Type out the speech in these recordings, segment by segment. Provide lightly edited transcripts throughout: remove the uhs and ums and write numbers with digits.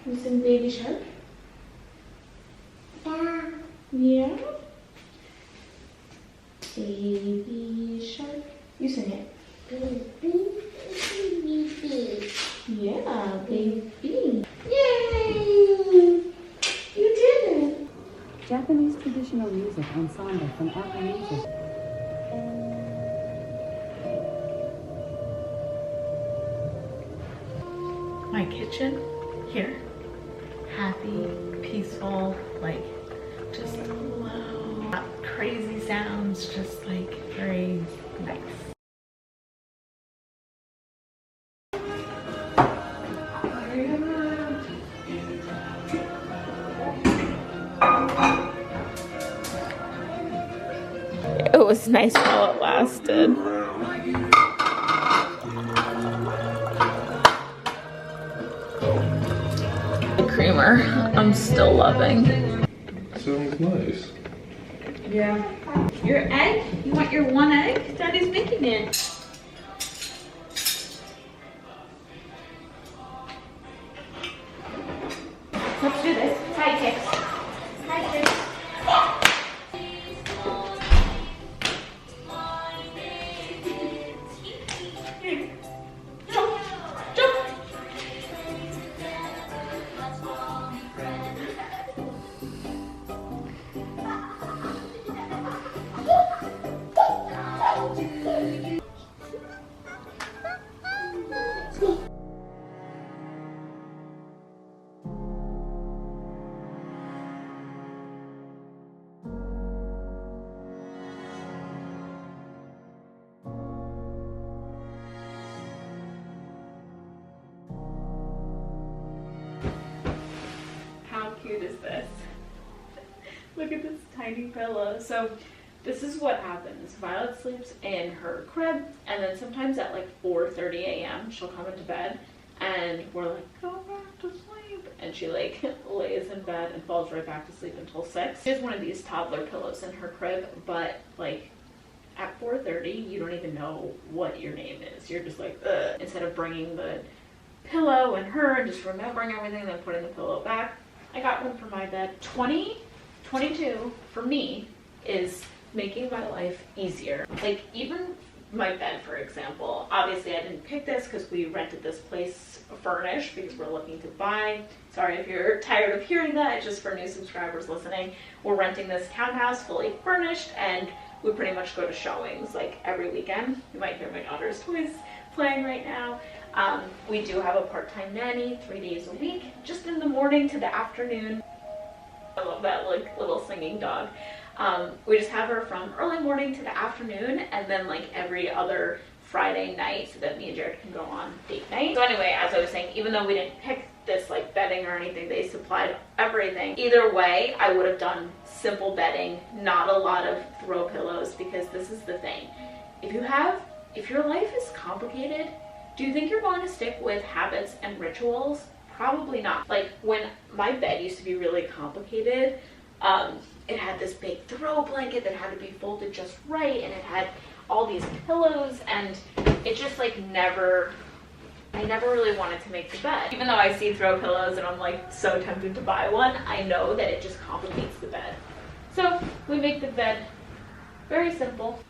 You sing Baby Shark? Yeah? Baby Shark. You sing it. Baby. Yeah, baby. Yay! You did it! Japanese traditional music ensemble from Apple Music. My kitchen here. Happy, peaceful, like just low, not crazy sounds, just like very nice. It was nice while it lasted. The creamer, I'm still loving. Sounds nice. Yeah. Your egg? You want your one egg? Daddy's making it. Let's do this. Hi, Kix. Hi, Kix. Jump. Jump. How cute is this? Look at this tiny pillow. So this is what happens. Violet sleeps in her crib, and then sometimes at like 4:30 a.m. she'll come into bed and we're like, go back to sleep. And she like lays in bed and falls right back to sleep until 6. She has one of these toddler pillows in her crib, but like at 4:30 you don't even know what your name is. You're just like, ugh. Instead of bringing the pillow and her and just remembering everything and then putting the pillow back, I got one for my bed. 22 for me is making my life easier. Like even my bed, for example, obviously I didn't pick this because we rented this place furnished because we're looking to buy. Sorry if you're tired of hearing that, just for new subscribers listening. We're renting this townhouse fully furnished and we pretty much go to showings like every weekend. You might hear my daughter's toys playing right now. We do have a part-time nanny 3 days a week, just in the morning to the afternoon. I love that like little singing dog. We just have her from early morning to the afternoon and then like every other Friday night so that me and Jared can go on date night. So anyway, as I was saying, even though we didn't pick this like bedding or anything, they supplied everything. Either way, I would have done simple bedding, not a lot of throw pillows, because this is the thing. If your life is complicated, do you think you're going to stick with habits and rituals? Probably not. Like when my bed used to be really complicated, it had this big throw blanket that had to be folded just right, and it had all these pillows, and it just like I never really wanted to make the bed. Even though I see throw pillows and I'm like so tempted to buy one, I know that it just complicates the bed. So we make the bed very simple.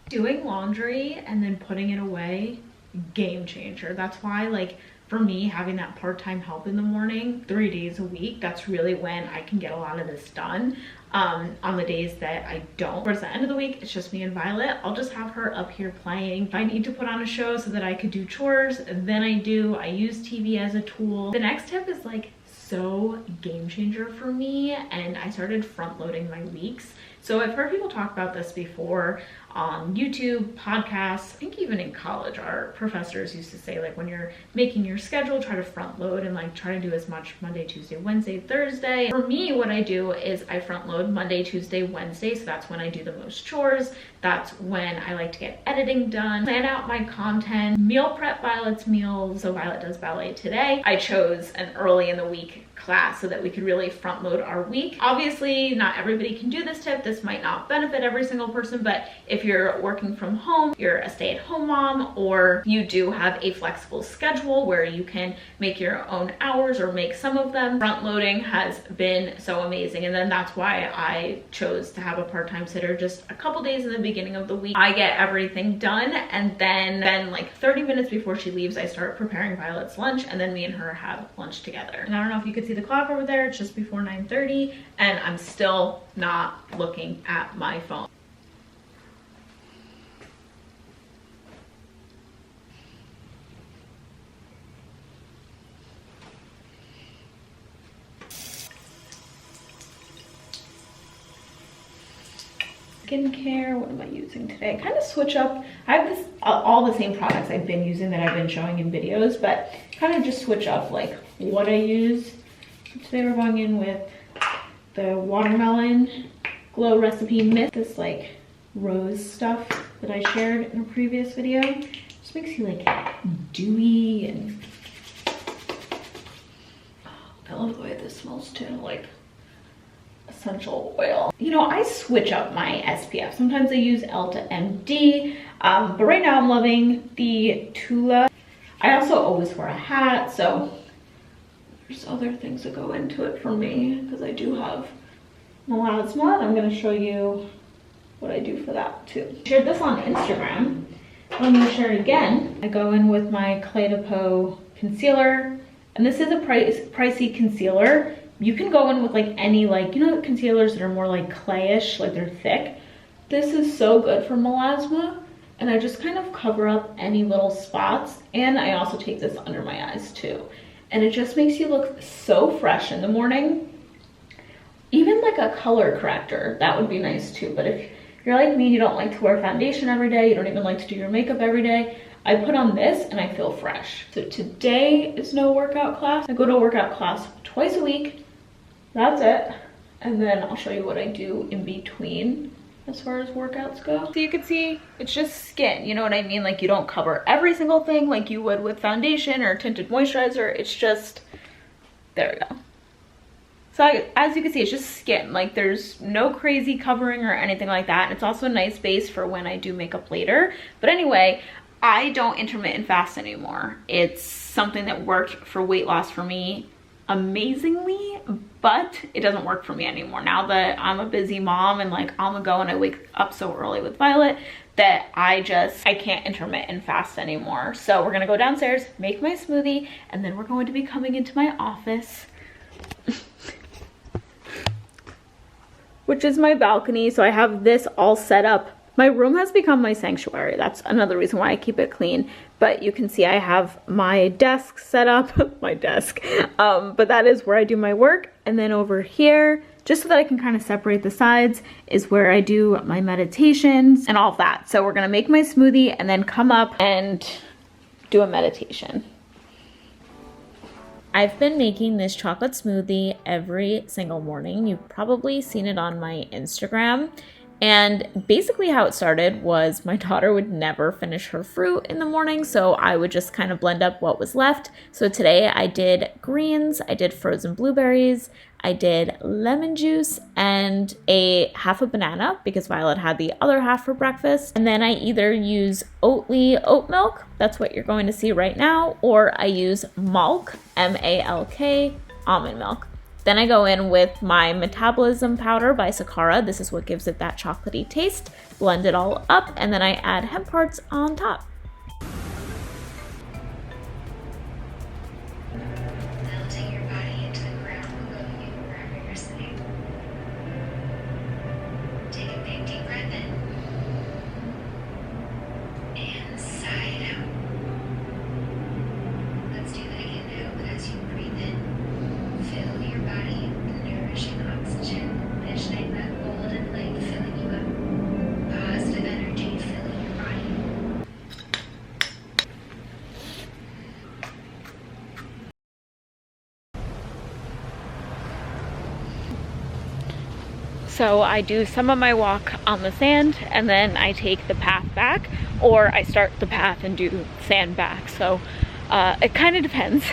Doing laundry and then putting it away, game changer. That's why, like, for me, having that part-time help in the morning 3 days a week, that's really when I can get a lot of this done. On the days that I don't, towards the end of the week, it's just me and Violet. I'll just have her up here playing. If I need to put on a show so that I could do chores, then I do. I use TV as a tool. The next tip is like so game changer for me, and I started front loading my weeks. So I've heard people talk about this before on YouTube, podcasts. I think even in college, our professors used to say, like, when you're making your schedule, try to front load and like try to do as much Monday, Tuesday, Wednesday, Thursday. For me, what I do is I front load Monday, Tuesday, Wednesday. So that's when I do the most chores. That's when I like to get editing done, plan out my content, meal prep Violet's meals. So Violet does ballet today. I chose an early in the week class so that we could really front load our week. Obviously, not everybody can do this tip. This might not benefit every single person, but if you're working from home, you're a stay-at-home mom, or you do have a flexible schedule where you can make your own hours or make some of them, front loading has been so amazing. And then that's why I chose to have a part-time sitter just a couple days in the beginning of the week. I get everything done, and then like 30 minutes before she leaves, I start preparing Violet's lunch, and then me and her have lunch together. And I don't know if you could see the clock over there, it's just before 9:30, and I'm still not looking at my phone. Skincare, what am I using today? I kind of switch up. I have this all the same products I've been using that I've been showing in videos, but kind of just switch up like what I use. Today we're going in with the watermelon glow recipe mist, this like rose stuff that I shared in a previous video. Just makes you like dewy, and I love the way this smells too, like essential oil. You know, I switch up my SPF. Sometimes I use Elta MD, but right now I'm loving the Tula. I also always wear a hat, so there's other things that go into it for me because I do have melasma. I'm going to show you what I do for that too. I shared this on Instagram. I'm going to share it again. I go in with my Clé de Peau concealer, and this is a pricey concealer. You can go in with like any, like, you know, concealers that are more like clayish, like they're thick. This is so good for melasma, and I just kind of cover up any little spots, and I also take this under my eyes too. And it just makes you look so fresh in the morning. Even like a color corrector, that would be nice too. But if you're like me, you don't like to wear foundation every day, you don't even like to do your makeup every day, I put on this and I feel fresh. So today is no workout class. I go to a workout class twice a week. That's it. And then I'll show you what I do in between as far as workouts go. So you can see it's just skin, you know what I mean? Like, you don't cover every single thing like you would with foundation or tinted moisturizer. It's just, there we go. So as you can see, it's just skin. Like, there's no crazy covering or anything like that. And it's also a nice base for when I do makeup later. But anyway, I don't intermittent fast anymore. It's something that worked for weight loss for me amazingly, but it doesn't work for me anymore. Now that I'm a busy mom and like on the go, and I wake up so early with Violet, that I can't intermittent fast anymore. So we're gonna go downstairs, make my smoothie, and then we're going to be coming into my office, which is my balcony. So I have this all set up. My room has become my sanctuary. That's another reason why I keep it clean. But you can see I have my desk set up, my desk. But that is where I do my work. And then over here, just so that I can kind of separate the sides, is where I do my meditations and all of that. So we're gonna make my smoothie and then come up and do a meditation. I've been making this chocolate smoothie every single morning. You've probably seen it on my Instagram. And basically how it started was my daughter would never finish her fruit in the morning, so I would just kind of blend up what was left. So today I did greens, I did frozen blueberries, I did lemon juice, and half a banana because Violet had the other half for breakfast. And then I either use Oatly oat milk, that's what you're going to see right now, or I use Malk, M-A-L-K, almond milk. Then I go in with my metabolism powder by Sakara. This is what gives it that chocolatey taste. Blend it all up, and then I add hemp hearts on top. Melting your body into the ground below you, wherever you're sitting. Take a big deep breath in. And sigh it out. Let's do that again now, but as you breathe in, fill your body with nourishing oxygen, imagining that golden light filling So I do some of my walk on the sand and then I take the path back, or I start the path and do sand back. So it kind of depends,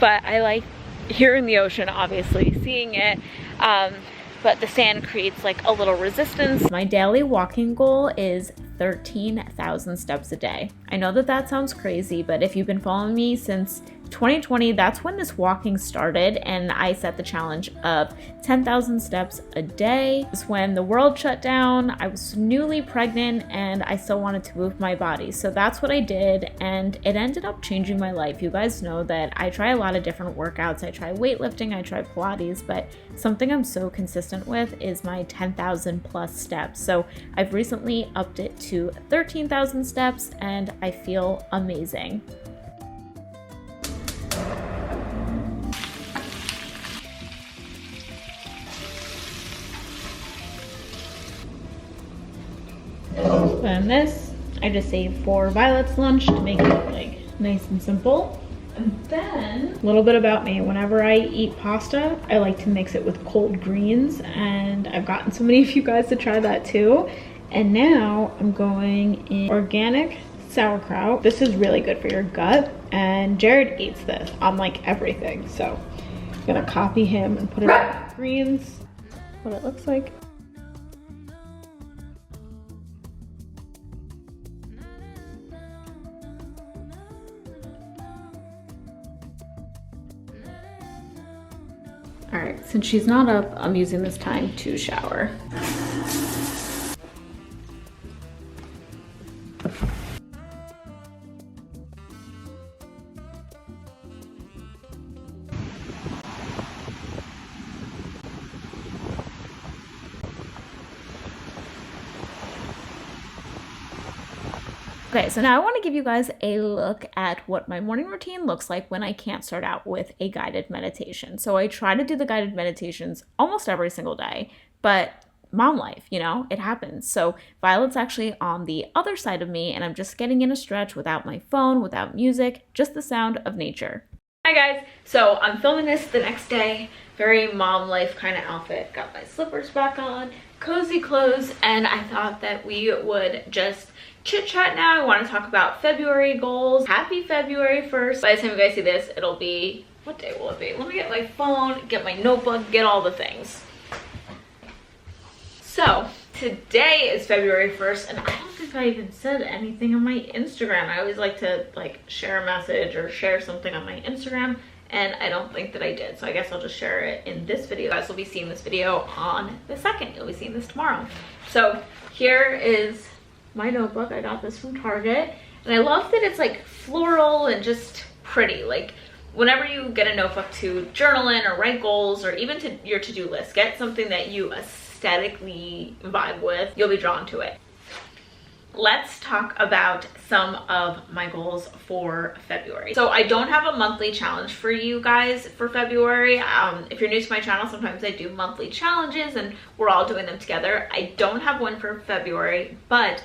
but I like hearing the ocean, obviously, seeing it. But the sand creates like a little resistance. My daily walking goal is 13,000 steps a day. I know that that sounds crazy, but if you've been following me since 2020, that's when this walking started, and I set the challenge of 10,000 steps a day. It was when the world shut down. I was newly pregnant and I still wanted to move my body. So that's what I did, and it ended up changing my life. You guys know that I try a lot of different workouts. I try weightlifting, I try Pilates, but something I'm so consistent with is my 10,000 plus steps. So I've recently upped it to 13,000 steps and I feel amazing. And this, I just saved for Violet's lunch to make it like nice and simple. And then, a little bit about me. Whenever I eat pasta, I like to mix it with cold greens, and I've gotten so many of you guys to try that too. And now I'm going in organic sauerkraut. This is really good for your gut, and Jared eats this on like everything. So I'm gonna copy him and put it in greens, what it looks like. All right, since she's not up, I'm using this time to shower. Okay, so now I want to give you guys a look at what my morning routine looks like when I can't start out with a guided meditation. So I try to do the guided meditations almost every single day, but mom life, you know, it happens. So Violet's actually on the other side of me, and I'm just getting in a stretch without my phone, without music, just the sound of nature. Hi guys, so I'm filming this the next day, very mom life kind of outfit. Got my slippers back on, cozy clothes, and I thought that we would just chit chat now. I want to talk about February goals. Happy February 1st. By the time you guys see this, it'll be, what day will it be? Let me get my phone, get my notebook, get all the things. So today is February 1st, and I don't think I even said anything on my Instagram. I always like to like share a message or share something on my Instagram, and I don't think that I did. So I guess I'll just share it in this video. You guys will be seeing this video on the 2nd. You'll be seeing this tomorrow. So here is my notebook. I got this from Target, and I love that it's like floral and just pretty. Like whenever you get a notebook to journal in or write goals or even to your to-do list, get something that you aesthetically vibe with, you'll be drawn to it. Let's talk about some of my goals for February. So I don't have a monthly challenge for you guys for February. If you're new to my channel, sometimes I do monthly challenges and we're all doing them together. I don't have one for February, but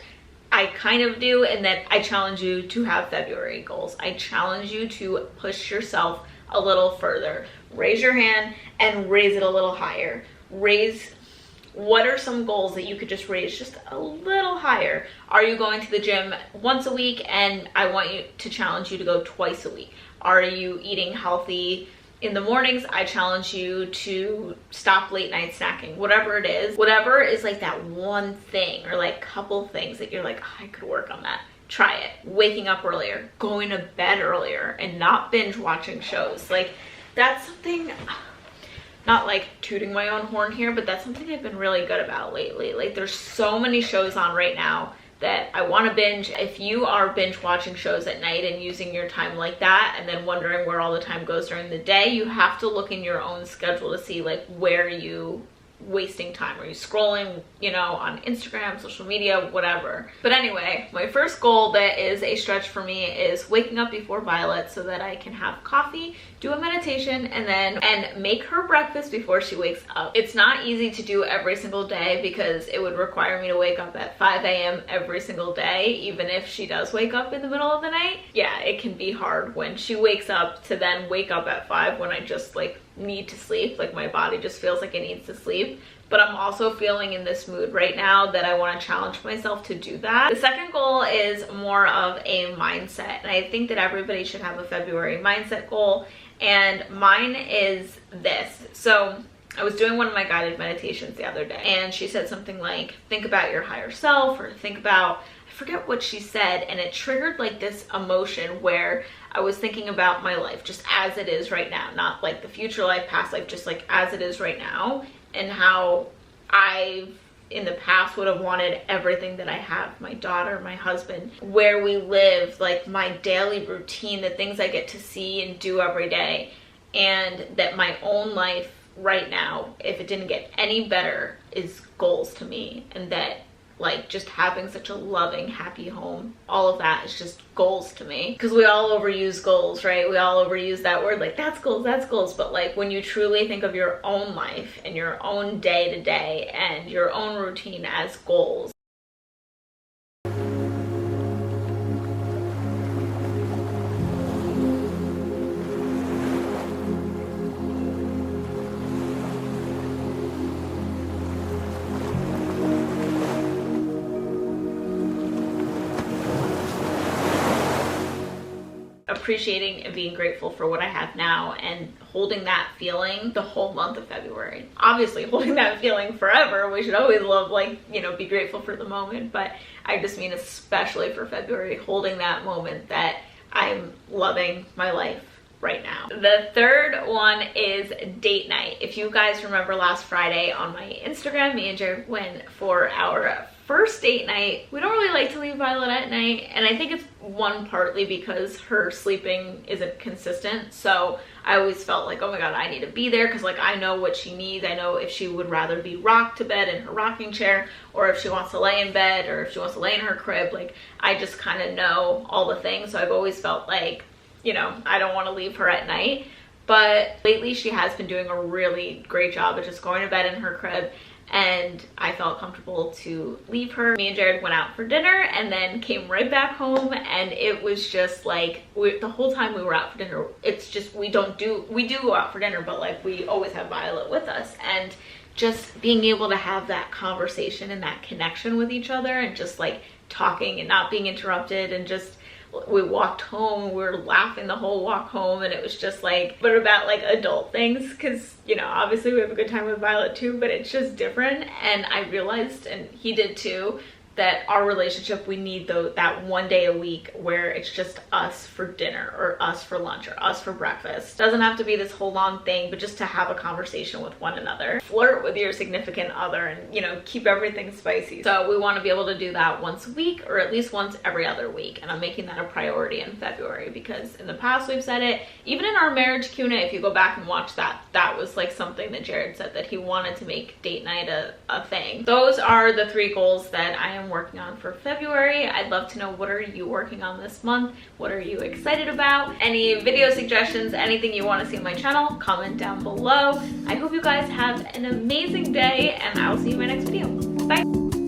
I kind of do, and that I challenge you to have February goals. I challenge you to push yourself a little further. Raise your hand and raise it a little higher. What are some goals that you could just raise just a little higher? Are you going to the gym once a week, and I want you to challenge you to go twice a week? Are you eating healthy in the mornings? I challenge you to stop late night snacking. Whatever it is like that one thing or like couple things that you're like, oh, I could work on that. Try it. Waking up earlier, going to bed earlier, and not binge watching shows. Like that's something, not like tooting my own horn here, but that's something I've been really good about lately. Like there's so many shows on right now that I want to binge. If you are binge watching shows at night and using your time like that and then wondering where all the time goes during the day, you have to look in your own schedule to see like where you wasting time. Are you scrolling, you know, on Instagram, social media, whatever. But anyway, my first goal that is a stretch for me is waking up before Violet so that I can have coffee, do a meditation, and make her breakfast before she wakes up. It's not easy to do every single day because it would require me to wake up at 5 a.m. every single day, even if she does wake up in the middle of the night. Yeah, it can be hard when she wakes up to then wake up at 5 when I just like need to sleep. Like my body just feels like it needs to sleep. but I'm also feeling in this mood right now that I want to challenge myself to do that. The second goal is more of a mindset, and I think that everybody should have a February mindset goal, and mine is this. So I was doing one of my guided meditations the other day, and she said something like, think about your higher self, or think about, I forget what she said, and it triggered like this emotion where I was thinking about my life just as it is right now, not like the future life, past life, just like as it is right now, and how I in the past would have wanted everything that I have, my daughter, my husband, where we live, like my daily routine, the things I get to see and do every day, and that my own life right now, if it didn't get any better, is goals to me, and that like just having such a loving, happy home, all of that is just goals to me. Because we all overuse goals, right? We all overuse that word, like that's goals, but like when you truly think of your own life and your own day to day and your own routine as goals, appreciating and being grateful for what I have now and holding that feeling the whole month of February. Obviously holding that feeling forever. We should always love, like, you know, be grateful for the moment, but I just mean especially for February, holding that moment that I'm loving my life right now. The third one is date night. If you guys remember last Friday on my Instagram, me and Jared went for our first date night. We don't really like to leave Violet at night, and I think it's one partly because her sleeping isn't consistent, so I always felt like, oh my god, I need to be there, because like I know what she needs. I know if she would rather be rocked to bed in her rocking chair, or if she wants to lay in bed, or if she wants to lay in her crib. Like I just kind of know all the things, so I've always felt like, you know, I don't want to leave her at night. But lately she has been doing a really great job of just going to bed in her crib, and I felt comfortable to leave her. Me and Jared went out for dinner and then came right back home, and it was just like, the whole time we were out for dinner, it's just, we do go out for dinner, but like we always have Violet with us, and just being able to have that conversation and that connection with each other, and just like talking and not being interrupted, and just, we walked home, we were laughing the whole walk home, and it was just like, but about like adult things, because, you know, obviously we have a good time with Violet too, but it's just different. And I realized, and he did too, that our relationship, we need that one day a week where it's just us for dinner, or us for lunch, or us for breakfast. Doesn't have to be this whole long thing, but just to have a conversation with one another. Flirt with your significant other, and, you know, keep everything spicy. So we want to be able to do that once a week, or at least once every other week, and I'm making that a priority in February, because in the past we've said it, even in our marriage Q&A, if you go back and watch that, that was like something that Jared said, that he wanted to make date night a thing. Those are the 3 goals that I am working on for February. I'd love to know, what are you working on this month? What are you excited about? Any video suggestions, anything you want to see on my channel, comment down below. I hope you guys have an amazing day, and I will see you in my next video. Bye!